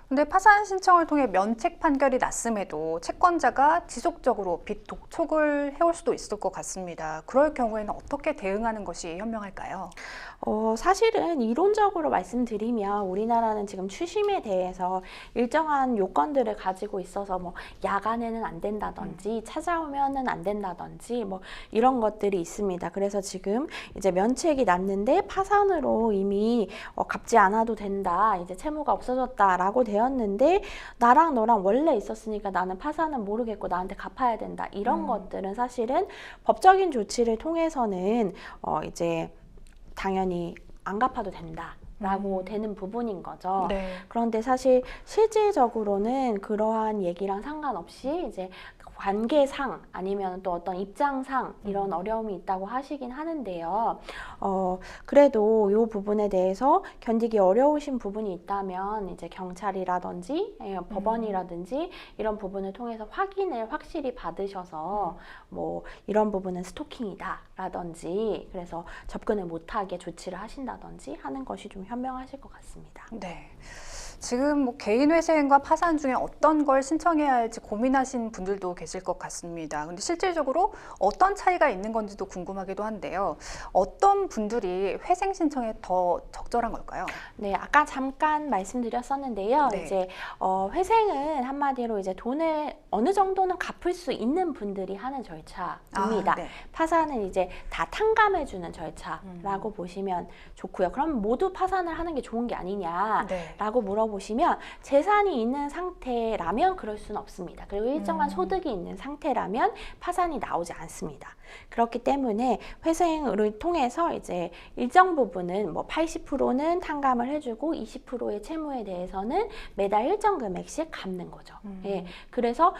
근데 파산 신청을 통해 면책 판결이 났음에도 채권자가 지속적으로 빚 독촉을 해올 수도 있을 것 같습니다. 그럴 경우에는 어떻게 대응하는 것이 현명할까요? 사실은 이론적으로 말씀드리면 우리나라는 지금 추심에 대해서 일정한 요건들을 가지고 있어서 뭐 야간에는 안 된다든지 찾아오면은 안 된다든지 뭐 이런 것들이 있습니다. 그래서 지금 이제 면책이 났는데 파산으로 이미 갚지 않아도 된다, 이제 채무가 없어졌다라고 되었는데 나랑 너랑 원래 있었으니까 나는 파산은 모르겠고 나한테 갚아야 된다, 이런 것들은 사실은 법적인 조치를 통해서는 이제 당연히 안 갚아도 된다라고 되는 부분인 거죠. 네. 그런데 사실 실질적으로는 그러한 얘기랑 상관없이 이제 관계상 아니면 또 어떤 입장상 이런 어려움이 있다고 하시긴 하는데요. 그래도 이 부분에 대해서 견디기 어려우신 부분이 있다면 이제 경찰이라든지 법원이라든지 이런 부분을 통해서 확인을 확실히 받으셔서 뭐 이런 부분은 스토킹이다라든지 그래서 접근을 못하게 조치를 하신다든지 하는 것이 좀 현명하실 것 같습니다. 네. 지금 뭐 개인 회생과 파산 중에 어떤 걸 신청해야 할지 고민하신 분들도 계실 것 같습니다. 근데 실질적으로 어떤 차이가 있는 건지도 궁금하기도 한데요. 어떤 분들이 회생 신청에 더 적절한 걸까요? 네, 아까 잠깐 말씀드렸었는데요. 네. 이제 회생은 한마디로 이제 돈을 어느 정도는 갚을 수 있는 분들이 하는 절차입니다. 네. 파산은 이제 다 탕감해주는 절차라고 보시면 좋고요. 그럼 모두 파산을 하는 게 좋은 게 아니냐라고 네. 물어보시면 재산이 있는 상태라면 그럴 수는 없습니다. 그리고 일정한 소득이 있는 상태라면 파산이 나오지 않습니다. 그렇기 때문에 회생을 통해서 이제 일정 부분은 뭐 80%는 탕감을 해주고 20%의 채무에 대해서는 매달 일정 금액씩 갚는 거죠. 예, 그래서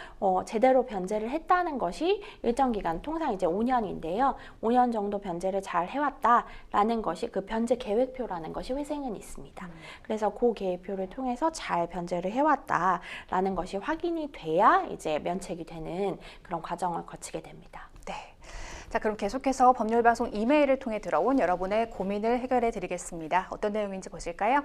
제대로 변제를 했다는 것이 일정 기간, 통상 이제 5년인데요. 5년 정도 변제를 잘 해왔다라는 것이 그 변제 계획표라는 것이 회생은 있습니다. 그래서 그 계획표를 통해서 잘 변제를 해왔다라는 것이 확인이 돼야 이제 면책이 되는 그런 과정을 거치게 됩니다. 네. 자, 그럼 계속해서 법률방송 이메일을 통해 들어온 여러분의 고민을 해결해 드리겠습니다. 어떤 내용인지 보실까요?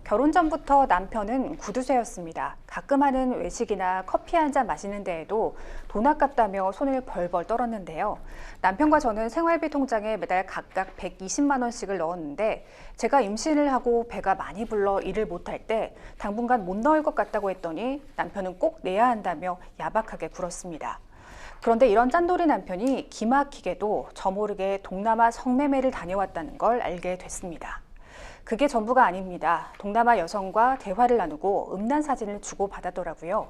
결혼 전부터 남편은 구두쇠였습니다. 가끔 하는 외식이나 커피 한 잔 마시는 데에도 돈 아깝다며 손을 벌벌 떨었는데요. 남편과 저는 생활비 통장에 매달 각각 120만 원씩을 넣었는데 제가 임신을 하고 배가 많이 불러 일을 못할 때 당분간 못 넣을 것 같다고 했더니 남편은 꼭 내야 한다며 야박하게 굴었습니다. 그런데 이런 짠돌이 남편이 기막히게도 저 모르게 동남아 성매매를 다녀왔다는 걸 알게 됐습니다. 그게 전부가 아닙니다. 동남아 여성과 대화를 나누고 음란 사진을 주고받았더라고요.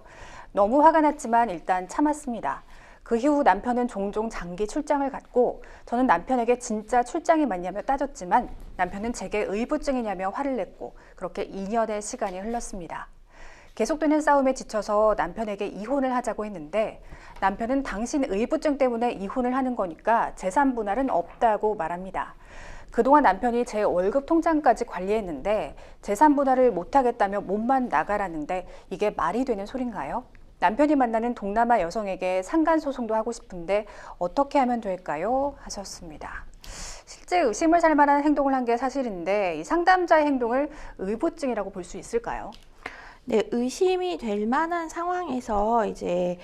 너무 화가 났지만 일단 참았습니다. 그 이후 남편은 종종 장기 출장을 갔고 저는 남편에게 진짜 출장이 맞냐며 따졌지만 남편은 제게 의부증이냐며 화를 냈고 그렇게 2년의 시간이 흘렀습니다. 계속되는 싸움에 지쳐서 남편에게 이혼을 하자고 했는데 남편은 당신 의부증 때문에 이혼을 하는 거니까 재산 분할은 없다고 말합니다. 그동안 남편이 제 월급 통장까지 관리했는데 재산 분할을 못하겠다며 몸만 나가라는데 이게 말이 되는 소린가요? 남편이 만나는 동남아 여성에게 상간소송도 하고 싶은데 어떻게 하면 될까요? 하셨습니다. 실제 의심을 살 만한 행동을 한 게 사실인데 이 상담자의 행동을 의부증이라고 볼 수 있을까요? 네, 의심이 될 만한 상황에서 이제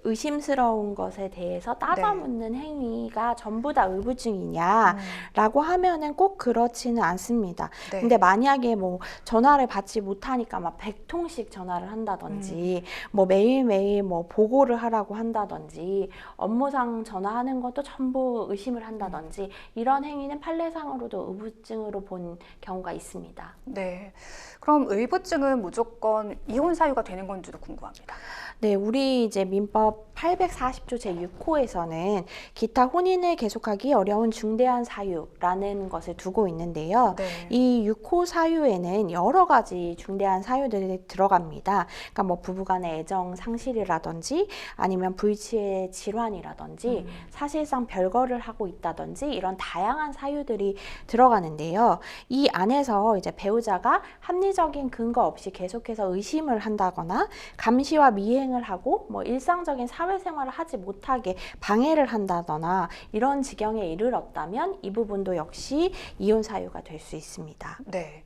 의심스러운 것에 대해서 따져묻는 행위가 전부 다 의부증이냐라고 하면은 꼭 그렇지는 않습니다. 네. 근데 만약에 뭐 전화를 받지 못하니까 막 100통씩 전화를 한다든지 뭐 매일매일 뭐 보고를 하라고 한다든지 업무상 전화하는 것도 전부 의심을 한다든지 이런 행위는 판례상으로도 의부증으로 본 경우가 있습니다. 네. 그럼 의부증은 무조건 이혼 사유가 되는 건지도 궁금합니다. 네, 우리 이제 민법 840조 제6호에서는 기타 혼인을 계속하기 어려운 중대한 사유라는 것을 두고 있는데요. 네. 이 6호 사유에는 여러 가지 중대한 사유들이 들어갑니다. 그러니까 뭐 부부간의 애정 상실이라든지 아니면 불치의 질환이라든지 사실상 별거를 하고 있다든지 이런 다양한 사유들이 들어가는데요. 이 안에서 이제 배우자가 합리적인 근거 없이 계속해서 의심을 한다거나 감시와 미행을 하고 뭐 일상적인 사회생활을 하지 못하게 방해를 한다거나 이런 지경에 이르렀다면 이 부분도 역시 이혼 사유가 될 수 있습니다. 네.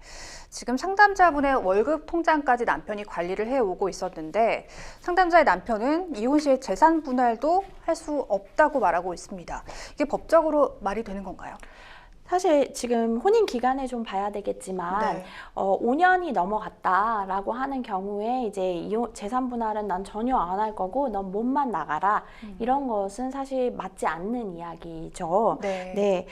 지금 상담자분의 월급 통장까지 남편이 관리를 해오고 있었는데 상담자의 남편은 이혼 시에 재산 분할도 할 수 없다고 말하고 있습니다. 이게 법적으로 말이 되는 건가요? 사실 지금 혼인 기간을 좀 봐야 되겠지만 5년이 넘어갔다라고 하는 경우에 이제 재산 분할은 난 전혀 안 할 거고 넌 몸만 나가라 이런 것은 사실 맞지 않는 이야기죠. 네,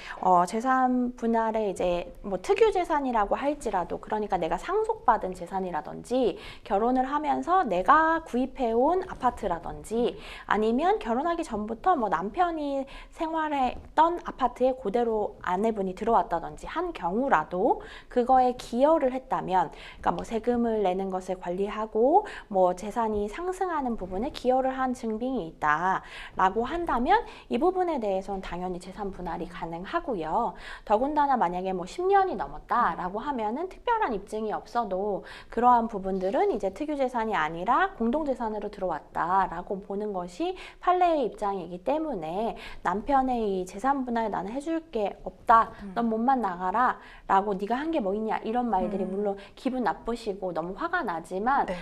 재산 분할에 이제 뭐 특유 재산이라고 할지라도 그러니까 내가 상속받은 재산이라든지 결혼을 하면서 내가 구입해온 아파트라든지 아니면 결혼하기 전부터 뭐 남편이 생활했던 아파트에 그대로 아내분 들어왔다든지 한 경우라도 그거에 기여를 했다면 그러니까 뭐 세금을 내는 것을 관리하고 뭐 재산이 상승하는 부분에 기여를 한 증빙이 있다라고 한다면 이 부분에 대해서는 당연히 재산 분할이 가능하고요. 더군다나 만약에 뭐 10년이 넘었다라고 하면은 특별한 입증이 없어도 그러한 부분들은 이제 특유 재산이 아니라 공동 재산으로 들어왔다라고 보는 것이 판례의 입장이기 때문에 남편의 이 재산 분할 나는 해줄 게 없다 넌 몸만 나가라 라고 네가 한 게 뭐 있냐 이런 말들이 물론 기분 나쁘시고 너무 화가 나지만 네.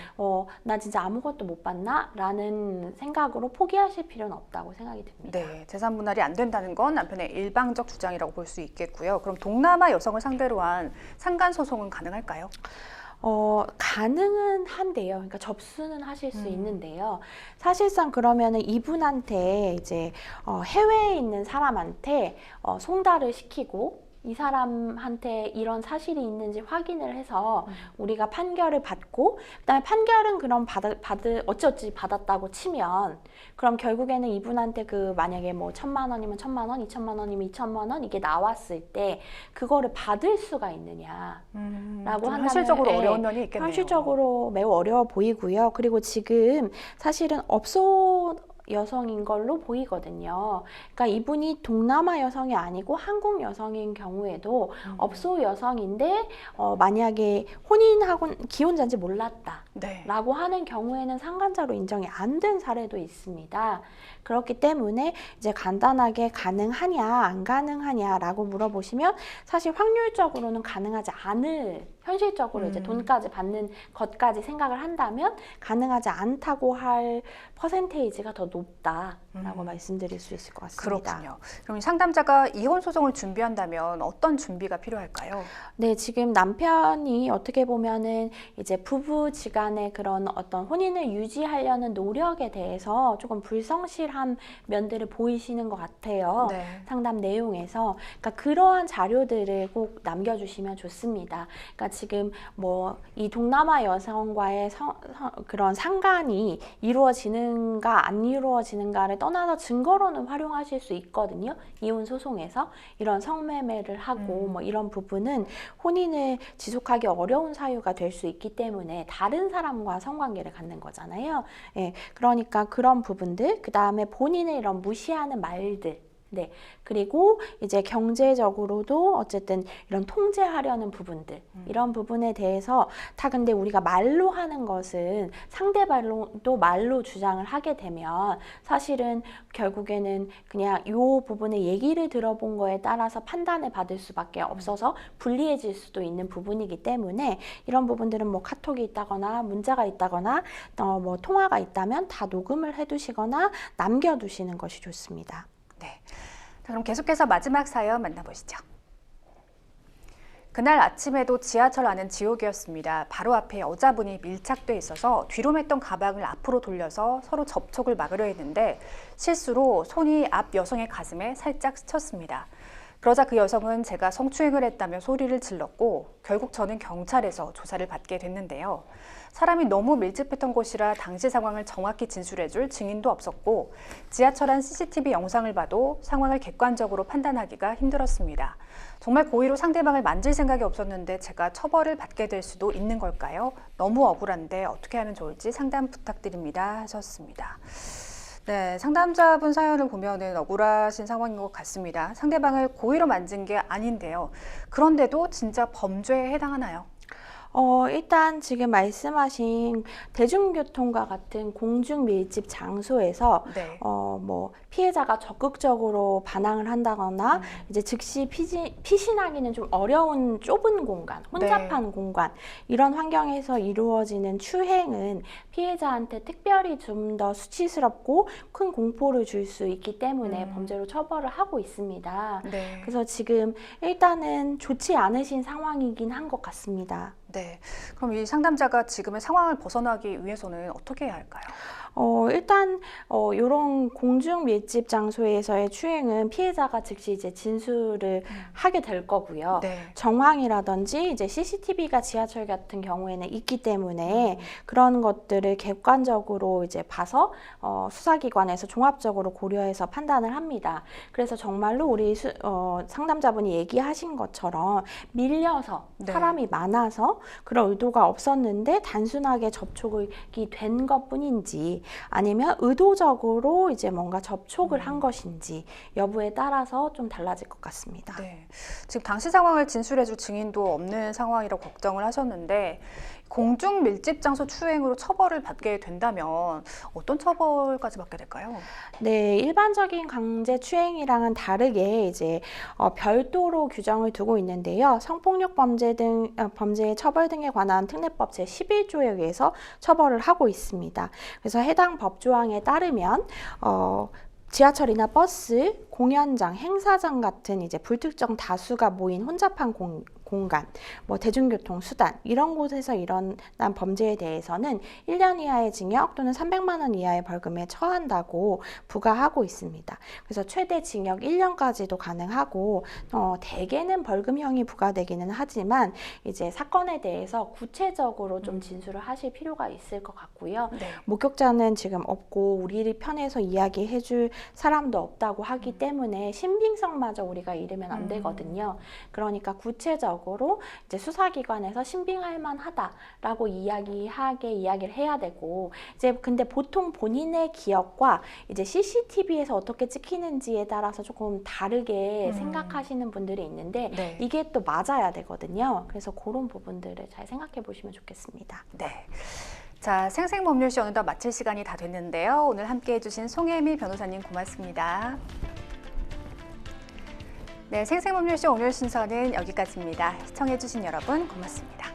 나 진짜 아무것도 못 받나? 라는 생각으로 포기하실 필요는 없다고 생각이 듭니다. 네, 재산 분할이 안 된다는 건 남편의 일방적 주장이라고 볼 수 있겠고요. 그럼 동남아 여성을 상대로 한 상간 소송은 가능할까요? 가능은 한데요. 그러니까 접수는 하실 수 있는데요. 사실상 그러면은 이분한테 이제 해외에 있는 사람한테 송달을 시키고 이 사람한테 이런 사실이 있는지 확인을 해서 우리가 판결을 받고 그다음에 판결은 그럼 어찌어찌 받았다고 치면 그럼 결국에는 이분한테 그 만약에 뭐 1,000만 원이면 1,000만 원, 2,000만 원이면 2,000만 원 이게 나왔을 때 그거를 받을 수가 있느냐라고 한다면 현실적으로 어려운 면이 있겠네요. 현실적으로 매우 어려워 보이고요. 그리고 지금 사실은 업소 여성인 걸로 보이거든요. 그러니까 이분이 동남아 여성이 아니고 한국 여성인 경우에도 업소 여성인데 만약에 혼인하고 기혼자인지 몰랐다. 네. 라고 하는 경우에는 상간자로 인정이 안 된 사례도 있습니다. 그렇기 때문에 이제 간단하게 가능하냐 안 가능하냐라고 물어보시면 사실 확률적으로는 가능하지 않을 현실적으로 이제 돈까지 받는 것까지 생각을 한다면 가능하지 않다고 할 퍼센테이지가 더 높다라고 말씀드릴 수 있을 것 같습니다. 그렇군요. 그럼 이 상담자가 이혼 소송을 준비한다면 어떤 준비가 필요할까요? 네, 지금 남편이 어떻게 보면은 이제 부부지간의 그런 어떤 혼인을 유지하려는 노력에 대해서 조금 불성실한 면들을 보이시는 것 같아요. 네. 상담 내용에서. 그러니까 그러한 자료들을 꼭 남겨주시면 좋습니다. 그러니까 지금 뭐 이 동남아 여성과의 그런 상간이 이루어지는가 안 이루어지는가를 떠나서 증거로는 활용하실 수 있거든요. 이혼 소송에서 이런 성매매를 하고 뭐 이런 부분은 혼인을 지속하기 어려운 사유가 될 수 있기 때문에 다른 사람과 성관계를 갖는 거잖아요. 예, 그러니까 그런 부분들, 그 다음에 본인의 이런 무시하는 말들, 네. 그리고 이제 경제적으로도 어쨌든 이런 통제하려는 부분들, 이런 부분에 대해서 다 근데 우리가 말로 하는 것은 상대방도 말로 주장을 하게 되면 사실은 결국에는 그냥 이 부분의 얘기를 들어본 거에 따라서 판단을 받을 수밖에 없어서 불리해질 수도 있는 부분이기 때문에 이런 부분들은 뭐 카톡이 있다거나 문자가 있다거나 뭐 통화가 있다면 다 녹음을 해두시거나 남겨두시는 것이 좋습니다. 네. 자, 그럼 계속해서 마지막 사연 만나보시죠. 그날 아침에도 지하철 안은 지옥이었습니다. 바로 앞에 여자분이 밀착돼 있어서 뒤로 맸던 가방을 앞으로 돌려서 서로 접촉을 막으려 했는데 실수로 손이 앞 여성의 가슴에 살짝 스쳤습니다. 그러자 그 여성은 제가 성추행을 했다며 소리를 질렀고 결국 저는 경찰에서 조사를 받게 됐는데요. 사람이 너무 밀집했던 곳이라 당시 상황을 정확히 진술해줄 증인도 없었고 지하철 안 CCTV 영상을 봐도 상황을 객관적으로 판단하기가 힘들었습니다. 정말 고의로 상대방을 만질 생각이 없었는데 제가 처벌을 받게 될 수도 있는 걸까요? 너무 억울한데 어떻게 하면 좋을지 상담 부탁드립니다 하셨습니다. 네, 상담자분 사연을 보면은 억울하신 상황인 것 같습니다. 상대방을 고의로 만진 게 아닌데요. 그런데도 진짜 범죄에 해당하나요? 일단 지금 말씀하신 대중교통과 같은 공중 밀집 장소에서 네. 뭐 피해자가 적극적으로 반항을 한다거나 이제 즉시 피신하기는 좀 어려운 좁은 공간, 혼잡한 공간 이런 환경에서 이루어지는 추행은 피해자한테 특별히 좀 더 수치스럽고 큰 공포를 줄 수 있기 때문에 범죄로 처벌을 하고 있습니다. 네. 그래서 지금 일단은 좋지 않으신 상황이긴 한 것 같습니다. 네. 그럼 이 상담자가 지금의 상황을 벗어나기 위해서는 어떻게 해야 할까요? 일단 이런 공중 밀집 장소에서의 추행은 피해자가 즉시 이제 진술을 하게 될 거고요. 네. 정황이라든지 이제 CCTV가 지하철 같은 경우에는 있기 때문에 그런 것들을 객관적으로 이제 봐서 수사기관에서 종합적으로 고려해서 판단을 합니다. 그래서 정말로 우리 상담자분이 얘기하신 것처럼 밀려서 사람이 많아서 그런 의도가 없었는데 단순하게 접촉이 된 것뿐인지 아니면 의도적으로 이제 뭔가 접촉을 한 것인지 여부에 따라서 좀 달라질 것 같습니다. 네. 지금 당시 상황을 진술해줄 증인도 없는 상황이라고 걱정을 하셨는데 공중 밀집 장소 추행으로 처벌을 받게 된다면 어떤 처벌까지 받게 될까요? 네, 일반적인 강제 추행이랑은 다르게 이제 별도로 규정을 두고 있는데요. 성폭력 범죄의 처벌 등에 관한 특례법 제11조에 의해서 처벌을 하고 있습니다. 그래서 해당 법조항에 따르면 지하철이나 버스, 공연장, 행사장 같은 이제 불특정 다수가 모인 혼잡한 공간, 뭐 대중교통 수단 이런 곳에서 일어난 범죄에 대해서는 1년 이하의 징역 또는 300만 원 이하의 벌금에 처한다고 부과하고 있습니다. 그래서 최대 징역 1년까지도 가능하고 대개는 벌금형이 부과되기는 하지만 이제 사건에 대해서 구체적으로 좀 진술을 하실 필요가 있을 것 같고요. 네. 목격자는 지금 없고 우리 편에서 이야기해줄 사람도 없다고 하기 때문에 신빙성마저 우리가 잃으면 안 되거든요. 그러니까 구체적으로 이제 수사기관에서 신빙할 만하다라고 이야기를 해야 되고 이제 근데 보통 본인의 기억과 이제 CCTV에서 어떻게 찍히는지에 따라서 조금 다르게 생각하시는 분들이 있는데 네. 이게 또 맞아야 되거든요. 그래서 그런 부분들을 잘 생각해 보시면 좋겠습니다. 네. 자, 생생법률시 어느덧 마칠 시간이 다 됐는데요. 오늘 함께해 주신 송혜미 변호사님 고맙습니다. 네, 생생법률시 오늘 순서는 여기까지입니다. 시청해 주신 여러분 고맙습니다.